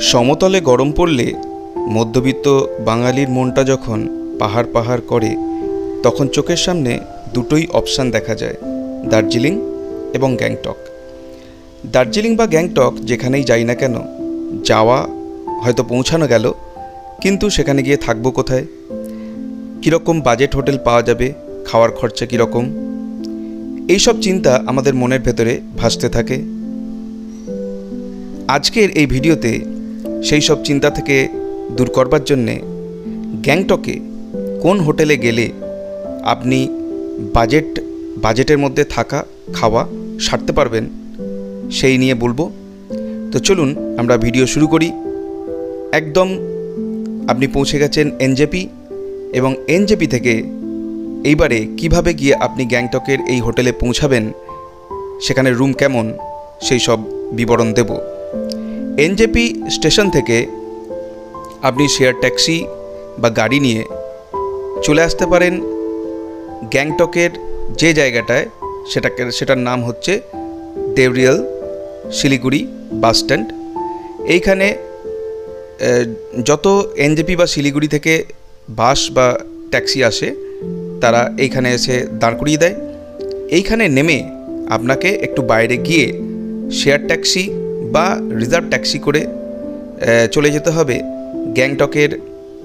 সমতলে গরম পড়লে মধ্যবিত্ত বাঙালির মনটা যখন পাহাড় পাহাড় করে, তখন চোখের সামনে দুটোই অপশান দেখা যায়, দার্জিলিং এবং গ্যাংটক। দার্জিলিং বা গ্যাংটক যেখানেই যাই না কেন, যাওয়া হয়তো পৌঁছানো গেল, কিন্তু সেখানে গিয়ে থাকবো কোথায়, কীরকম বাজেট হোটেল পাওয়া যাবে, খাওয়ার খরচা কীরকম, এইসব চিন্তা আমাদের মনের ভেতরে ভাসতে থাকে। আজকের এই ভিডিওতে সেই সব চিন্তা থেকে দূর করবার জন্যে গ্যাংটকে কোন হোটেলে গেলে আপনি বাজেটের মধ্যে থাকা খাওয়া সারতে পারবেন সেই নিয়ে বলবো। তো চলুন আমরা ভিডিও শুরু করি। একদম আপনি পৌঁছে গেছেন এনজেপি, এবং এনজেপি থেকে এইবারে কিভাবে গিয়ে আপনি গ্যাংটকের এই হোটেলে পৌঁছাবেন, সেখানে রুম কেমন, সেই সব বিবরণ দেব। এনজেপি স্টেশন থেকে আপনি শেয়ার ট্যাক্সি বা গাড়ি নিয়ে চলে আসতে পারেন গ্যাংটকের যে জায়গাটায়, সেটার নাম হচ্ছে দেবরিয়াল শিলিগুড়ি বাস স্ট্যান্ড। এইখানে যত এনজেপি বা শিলিগুড়ি থেকে বাস বা ট্যাক্সি আসে, তারা এইখানে এসে দাঁড় করিয়ে দেয়। এইখানে নেমে আপনাকে একটু বাইরে গিয়ে শেয়ার ট্যাক্সি বা রিজার্ভ ট্যাক্সি করে চলে যেতে হবে গ্যাংটকের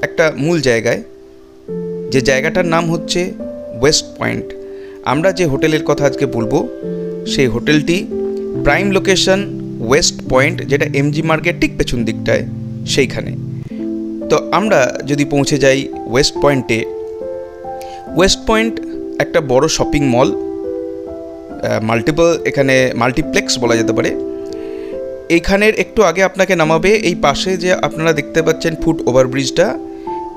একটা মূল জায়গায়, যে জায়গাটার নাম হচ্ছে ওয়েস্ট পয়েন্ট। আমরা যে হোটেলের কথা আজকে বলবো, সেই হোটেলটি প্রাইম লোকেশন ওয়েস্ট পয়েন্ট, যেটা এমজি মার্গের ঠিক পেছন দিকটায়, সেইখানে। তো আমরা যদি পৌঁছে যাই ওয়েস্ট পয়েন্টে, ওয়েস্ট পয়েন্ট একটা বড় শপিং মল, এখানে মাল্টিপ্লেক্স বলা যেতে পারে। এইখানের একটু আগে আপনাকে নামাবে এই পাশে যে আপনারা দেখতে পাচ্ছেন ফুট ওভারব্রিজটা,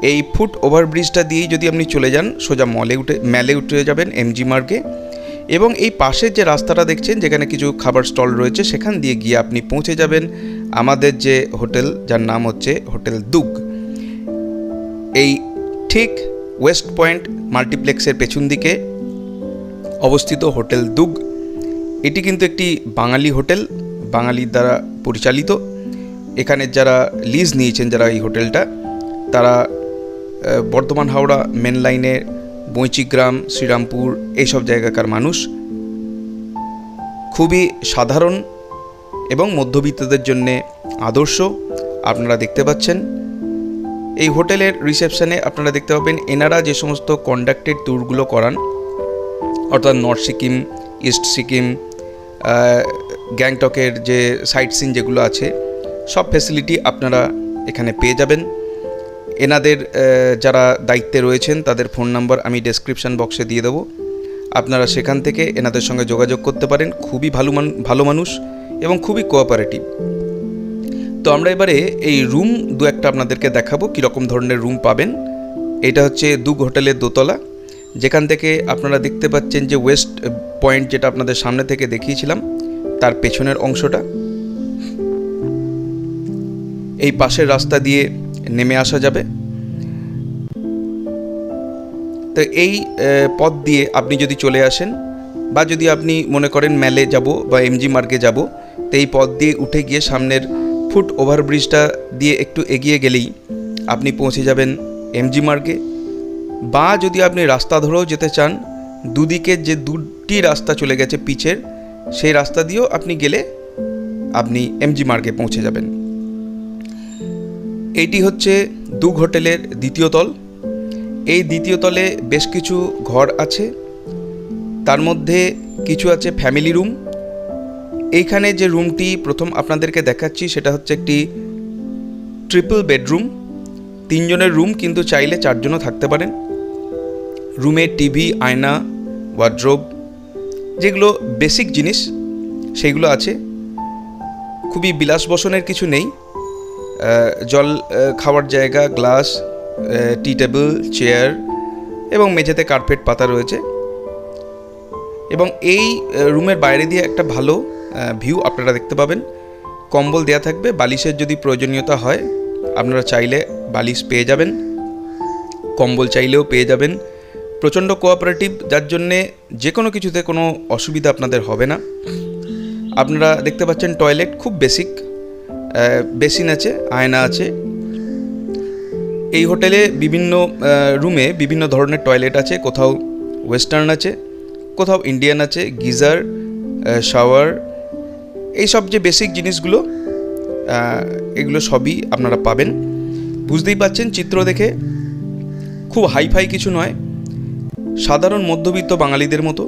এই ফুট ওভারব্রিজটা দিয়েই যদি আপনি চলে যান সোজা ম্যালে উঠে যাবেন এমজি মার্গে, এবং এই পাশের যে রাস্তাটা দেখছেন যেখানে কিছু খাবার স্টল রয়েছে, সেখান দিয়ে গিয়ে আপনি পৌঁছে যাবেন আমাদের যে হোটেল, যার নাম হচ্ছে হোটেল দুগ। এই ঠিক ওয়েস্ট পয়েন্ট মাল্টিপ্লেক্সের পেছন দিকে অবস্থিত হোটেল দুগ। এটি কিন্তু একটি বাঙালি হোটেল, বাঙালির দ্বারা পরিচালিত। এখানে যারা লিজ নিয়েছেন, যারা এই হোটেলটা, তারা বর্ধমান হাওড়া মেন লাইনে বৈচিগ্রাম, শ্রীরামপুর এইসব জায়গাকার মানুষ। খুবই সাধারণ এবং মধ্যবিত্তদের জন্যে আদর্শ। আপনারা দেখতে পাচ্ছেন এই হোটেলের রিসেপশনে আপনারা দেখতে পাবেন এনারা যে সমস্ত কন্ডাক্টেড ট্যুরগুলো করান, অর্থাৎ নর্থ সিকিম, ইস্ট সিকিম, গ্যাংটকের যে সাইট সিন যেগুলো আছে, সব ফ্যাসিলিটি আপনারা এখানে পেয়ে যাবেন। এনাদের যারা দায়িত্বে রয়েছেন তাদের ফোন নাম্বার আমি ডেসক্রিপশান বক্সে দিয়ে দেবো, আপনারা সেখান থেকে এনাদের সঙ্গে যোগাযোগ করতে পারেন। খুবই ভালো মানুষ এবং খুবই কোঅপারেটিভ। তো আমরা এবারে এই রুম দু একটা আপনাদেরকে দেখাবো কীরকম ধরনের রুম পাবেন। এটা হচ্ছে দুগ হোটেলের দোতলা, যেখান থেকে আপনারা দেখতে পাচ্ছেন যে ওয়েস্ট পয়েন্ট, যেটা আপনাদের সামনে থেকে দেখিয়েছিলাম, তার পেছনের অংশটা। এই পাশের রাস্তা দিয়ে নেমে আসা যাবে। তো এই পথ দিয়ে আপনি যদি চলে আসেন, বা যদি আপনি মনে করেন ম্যালে যাব বা এমজি মার্গে যাব, তো এই পথ দিয়ে উঠে গিয়ে সামনের ফুট ওভারব্রিজটা দিয়ে একটু এগিয়ে গেলেই আপনি পৌঁছে যাবেন এমজি মার্গে। বা যদি আপনি রাস্তা ধরেও যেতে চান, দুদিকে যে দুটি রাস্তা চলে গেছে পিচের, সেই রাস্তা দিয়েও আপনি গেলে আপনি এমজি মার্গে পৌঁছে যাবেন। এইটি হচ্ছে দুগ হোটেলের দ্বিতীয় তল। এই দ্বিতীয় তলে বেশ কিছু ঘর আছে, তার মধ্যে কিছু আছে ফ্যামিলি রুম। এইখানে যে রুমটি প্রথম আপনাদেরকে দেখাচ্ছি, সেটা হচ্ছে একটি ট্রিপল বেডরুম, 3 জনের রুম, কিন্তু চাইলে 4 জনও থাকতে পারেন। রুমে টিভি, আয়না, ওয়ার্ড্রোব, যেগুলো বেসিক জিনিস সেইগুলো আছে। খুবই বিলাসবসনের কিছু নেই। জল খাওয়ার জায়গা, গ্লাস, টি টেবিল, চেয়ার এবং মেঝেতে কার্পেট পাতা রয়েছে। এবং এই রুমের বাইরে দিয়ে একটা ভালো ভিউ আপনারা দেখতে পাবেন। কম্বল দেয়া থাকবে, বালিশের যদি প্রয়োজনীয়তা হয় আপনারা চাইলে বালিশ পেয়ে যাবেন, কম্বল চাইলেও পেয়ে যাবেন। প্রচণ্ড কোঅপারেটিভ, যার জন্যে যে কোনো কিছুতে কোনো অসুবিধা আপনাদের হবে না। আপনারা দেখতে পাচ্ছেন টয়লেট খুব বেসিক, বেসিন আছে, আয়না আছে। এই হোটেলে বিভিন্ন রুমে বিভিন্ন ধরনের টয়লেট আছে, কোথাও ওয়েস্টার্ন আছে, কোথাও ইন্ডিয়ান আছে, গিজার, শাওয়ার, এইসব যে বেসিক জিনিসগুলো এগুলো সবই আপনারা পাবেন। বুঝতেই পাচ্ছেন চিত্র দেখে খুব হাইফাই কিছু নয়, সাধারণ মধ্যবিত্ত বাঙালিদের মতো।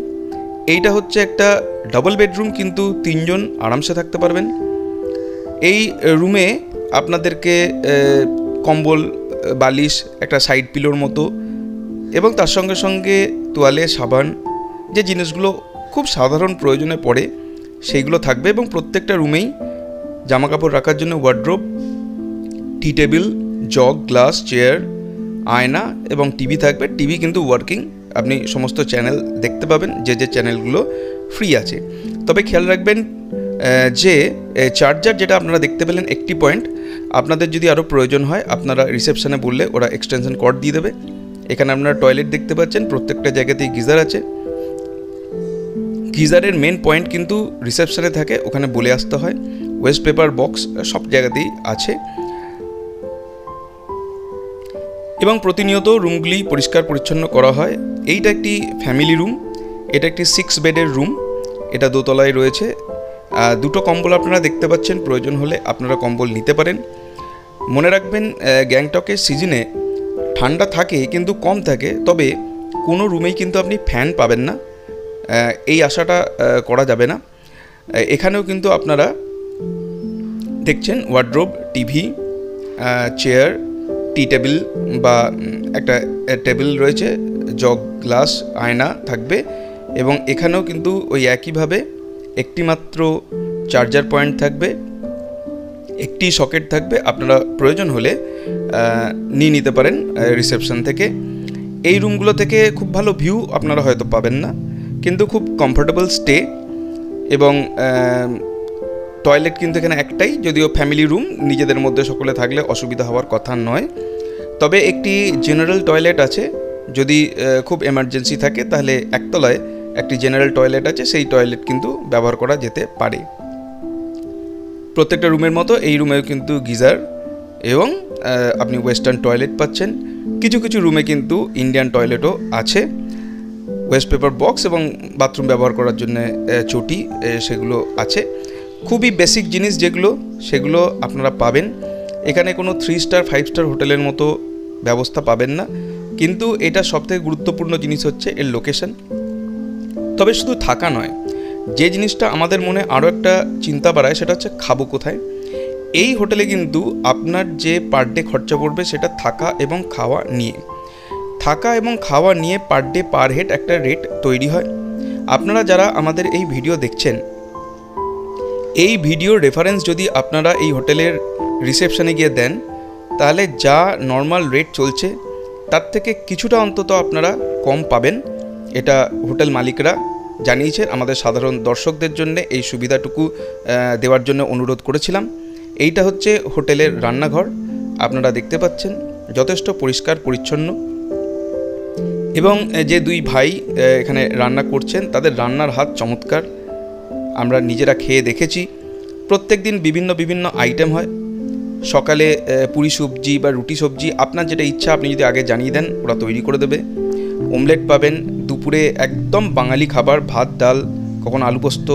এইটা হচ্ছে একটা ডাবল বেডরুম, কিন্তু 3 জন আরামসে থাকতে পারবেন। এই রুমে আপনাদেরকে কম্বল, বালিশ, একটা সাইড পিলোর মতো এবং তার সঙ্গে সঙ্গে তোয়ালে, সাবান, যে জিনিসগুলো খুব সাধারণ প্রয়োজনে পড়ে সেইগুলো থাকবে। এবং প্রত্যেকটা রুমেই জামাকাপড় রাখার জন্য ওয়ার্ড্রোব, টি টেবিল, জগ, গ্লাস, চেয়ার, আয়না এবং টিভি থাকবে। টিভি কিন্তু ওয়ার্কিং, আপনি সমস্ত চ্যানেল দেখতে পাবেন, যে চ্যানেলগুলো ফ্রি আছে। তবে খেয়াল রাখবেন যে চার্জার যেটা আপনারা দেখতে পেলেন 80 পয়েন্ট, আপনাদের যদি আরও প্রয়োজন হয় আপনারা রিসেপশানে বললে ওরা এক্সটেনশন কর্ড দিয়ে দেবে। এখানে আপনারা টয়লেট দেখতে পাচ্ছেন, প্রত্যেকটা জায়গাতেই গিজার আছে। গিজারের মেন পয়েন্ট কিন্তু রিসেপশানে থাকে, ওখানে বলে আসতে হয়। ওয়েস্ট পেপার বক্স সব জায়গাতেই আছে এবং প্রতিনিয়ত রুমগুলি পরিষ্কার পরিচ্ছন্ন করা হয়। এইটা একটি ফ্যামিলি রুম, এটা একটি 6 বেডের রুম, এটা দোতলায় রয়েছে। 2টো কম্বল আপনারা দেখতে পাচ্ছেন, প্রয়োজন হলে আপনারা কম্বল নিতে পারেন। মনে রাখবেন গ্যাংটকের সিজনে ঠান্ডা থাকে কিন্তু কম থাকে, তবে কোনো রুমেই কিন্তু আপনি ফ্যান পাবেন না, এই আশাটা করা যাবে না। এখানেও কিন্তু আপনারা দেখছেন ওয়ার্ড্রোব, টিভি, চেয়ার, টি টেবিল বা একটা টেবিল রয়েছে, জগ, গ্লাস, আয়না থাকবে। এবং এখানেও কিন্তু ওই একইভাবে একটি মাত্র চার্জার পয়েন্ট থাকবে, একটি সকেট থাকবে, আপনারা প্রয়োজন হলে নিয়ে নিতে পারেন রিসেপশন থেকে। এই রুমগুলো থেকে খুব ভালো ভিউ আপনারা হয়তো পাবেন না, কিন্তু খুব কমফোর্টেবল স্টে। এবং টয়লেট কিন্তু এখানে একটাই, যদিও ফ্যামিলি রুম, নিজেদের মধ্যে সকলে থাকলে অসুবিধা হওয়ার কথা নয়। তবে একটি জেনারেল টয়লেট আছে, যদি খুব এমার্জেন্সি থাকে তাহলে একতলায় একটি জেনারেল টয়লেট আছে, সেই টয়লেট কিন্তু ব্যবহার করা যেতে পারে। প্রত্যেকটা রুমের মতো এই রুমেও কিন্তু গিজার এবং আপনি ওয়েস্টার্ন টয়লেট পাচ্ছেন। কিছু কিছু রুমে কিন্তু ইন্ডিয়ান টয়লেটও আছে। ওয়েস্ট পেপার বক্স এবং বাথরুম ব্যবহার করার জন্য চটি সেগুলো আছে। খুবই বেসিক জিনিস যেগুলো, সেগুলো আপনারা পাবেন। এখানে কোনো 3 স্টার 5 স্টার হোটেলের মতো ব্যবস্থা পাবেন না, কিন্তু এটা সবথেকে গুরুত্বপূর্ণ জিনিস হচ্ছে এর লোকেশন। তবে শুধু থাকা নয়, যে জিনিসটা আমাদের মনে আরও একটা চিন্তা বাড়ায় সেটা হচ্ছে খাবো কোথায়। এই হোটেলে কিন্তু আপনার যে পার ডে খরচা পড়বে সেটা থাকা এবং খাওয়া নিয়ে, থাকা এবং খাওয়া নিয়ে পার ডে পার হেড একটা রেট তৈরি হয়। আপনারা যারা আমাদের এই ভিডিও দেখছেন, এই ভিডিওর রেফারেন্স যদি আপনারা এই হোটেলের রিসেপশনে গিয়ে দেন, তাহলে যা নর্মাল রেট চলছে তার থেকে কিছুটা অন্তত আপনারা কম পাবেন। এটা হোটেল মালিকরা জানিয়েছেন। আমাদের সাধারণ দর্শকদের জন্য এই সুবিধাটুকু দেওয়ার জন্য অনুরোধ করেছিলাম। এইটা হচ্ছে হোটেলের রান্নাঘর, আপনারা দেখতে পাচ্ছেন যথেষ্ট পরিষ্কার পরিচ্ছন্ন। এবং যে 2 ভাই এখানে রান্না করছেন তাদের রান্নার হাত চমৎকার, আমরা নিজেরা খেয়ে দেখেছি। প্রত্যেক দিন বিভিন্ন বিভিন্ন আইটেম হয়। সকালে পুরি সবজি বা রুটি সবজি, আপনার যেটা ইচ্ছা আপনি যদি আগে জানিয়ে দেন ওরা তৈরি করে দেবে। অমলেট পাবেন। দুপুরে একদম বাঙালি খাবার, ভাত, ডাল, কখনো আলু পোস্ত,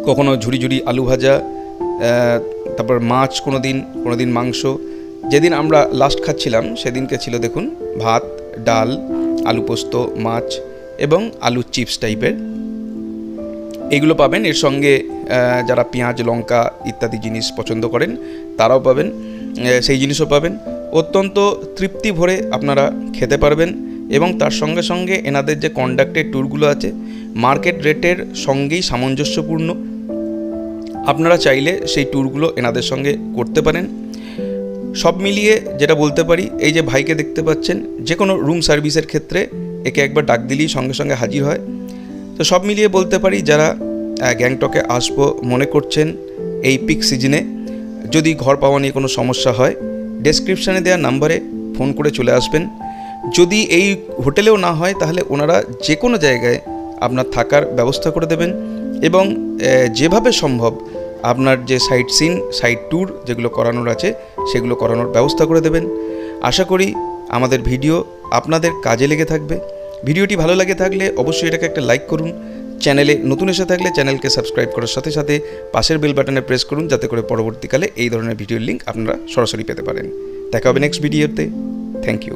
কখনো ঝুড়ি ঝুড়ি আলু ভাজা, তারপর মাছ, কোনো দিন মাংস। যেদিন আমরা লাস্ট খাচ্ছিলাম সেদিনকে ছিল দেখুন ভাত, ডাল, আলু পোস্ত, মাছ এবং আলু চিপস টাইপের, এইগুলো পাবেন। এর সঙ্গে যারা পেঁয়াজ, লঙ্কা ইত্যাদি জিনিস পছন্দ করেন তারাও পাবেন, সেই জিনিসও পাবেন। অত্যন্ত তৃপ্তি ভরে আপনারা খেতে পারবেন। এবং তার সঙ্গে সঙ্গে এনাদের যে কন্ডাক্টেড ট্যুরগুলো আছে মার্কেট রেটের সঙ্গেই সামঞ্জস্যপূর্ণ। আপনারা চাইলে সেই ট্যুরগুলো এনাদের সঙ্গে করতে পারেন। সব মিলিয়ে যেটা বলতে পারি, এই যে ভাইকে দেখতে পাচ্ছেন, যে কোনো রুম সার্ভিসের ক্ষেত্রে একে একবার ডাক দিলেই সঙ্গে সঙ্গে হাজির হয়। তো সব মিলিয়ে বলতে পারি, যারা গ্যাংটকে আসবো মনে করছেন এই পিক সিজনে, যদি ঘর পাওয়া নিয়ে কোনো সমস্যা হয় ডেসক্রিপশানে দেওয়া নাম্বারে ফোন করে চলে আসবেন। যদি এই হোটেলেও না হয় তাহলে ওনারা যে কোনো জায়গায় আপনার থাকার ব্যবস্থা করে দেবেন এবং যেভাবে সম্ভব আপনার যে সাইট সিন, সাইট ট্যুর যেগুলো করানোর আছে সেগুলো করানোর ব্যবস্থা করে দেবেন। আশা করি আমাদের ভিডিও আপনাদের কাজে লেগে থাকবে। ভিডিওটি ভালো লাগে থাকলে অবশ্যই এটাকে একটা লাইক করুন। চ্যানেলে নতুন এসে থাকলে চ্যানেলকে সাবস্ক্রাইব করার সাথে সাথে পাশের বেল বাটনে প্রেস করুন, যাতে করে পরবর্তীকালে এই ধরনের ভিডিওর লিঙ্ক আপনারা সরাসরি পেতে পারেন। দেখা হবে নেক্সট ভিডিওতে। Thank you.